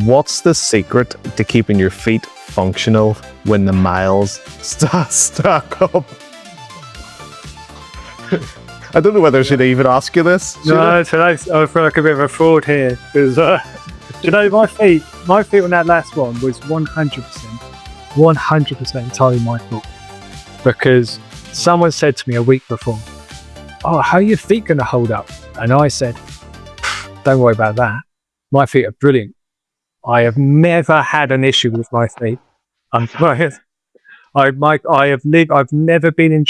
What's the secret to keeping your feet functional when the miles stack up? I don't know whether I should even ask you this. No, today's I feel like a bit of a fraud here because you know my feet on that last one was 100% entirely my fault, because someone said to me a week before, "Oh, how are your feet going to hold up?" And I said, "Don't worry about that. My feet are brilliant. I have never had an issue with my feet. I've never been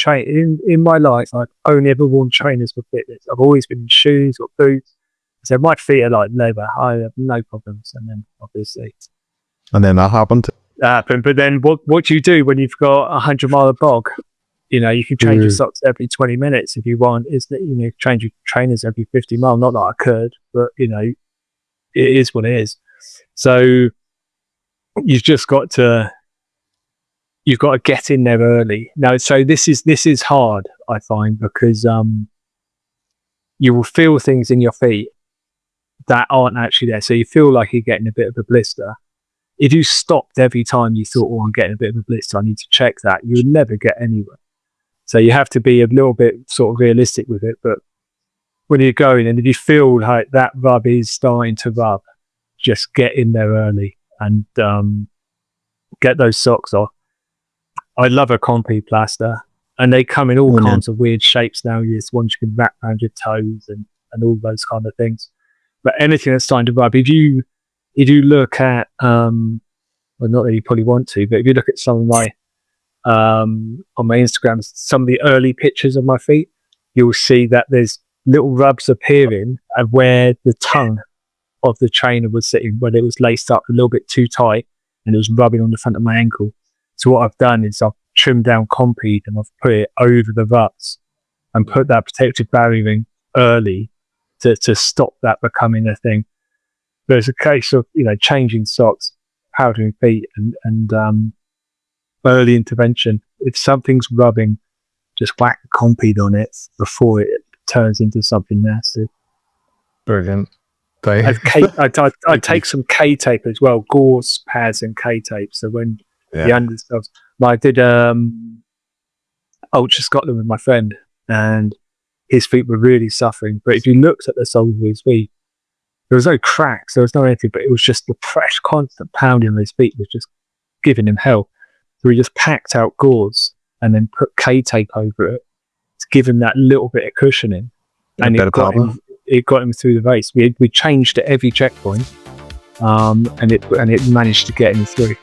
in my life. I've only ever worn trainers for fitness. I've always been in shoes or boots. So my feet are like leather. I have no problems." And then obviously, And then that happened. but then what do you do when you've got 100-mile bog? You know, you can change your socks every 20 minutes if you want. Is that, you know, change your trainers every 50 mile? Not that I could, but you know, it is what it is. So you've got to get in there early. Now, so this is hard, I find, because you will feel things in your feet that aren't actually there. So you feel like you're getting a bit of a blister. If you stopped every time you thought, "Oh, I'm getting a bit of a blister, I need to check that," you would never get anywhere. So you have to be a little bit sort of realistic with it. But when you're going, and if you feel like that rub is starting to rub, just get in there early and get those socks off. I love a compi plaster, and they come in all kinds of weird shapes now. There's ones you can wrap around your toes and all those kind of things. But anything that's starting to rub, if you look at, well, not that you probably want to, but if you look at some of my, on my Instagram, some of the early pictures of my feet, you'll see that there's little rubs appearing at where the tongue of the trainer was sitting, when it was laced up a little bit too tight and it was rubbing on the front of my ankle. So what I've done is I've trimmed down Compeed and I've put it over the ruts and put that protective barriering early to stop that becoming a thing. But it's a case of, you know, changing socks, powdering feet, and early intervention. If something's rubbing, just whack a Compeed on it before it turns into something nasty. Brilliant. I take some K-tape as well, gauze pads and K-tape. So when the understuff, I did Ultra Scotland with my friend, and his feet were really suffering. But if you looked at the soles of his feet, there was no cracks, there was no anything, but it was just the fresh, constant pounding on his feet was just giving him hell. So we just packed out gauze and then put K-tape over it to give him that little bit of cushioning, and it got him through the race. We changed at every checkpoint, and it managed to get him through.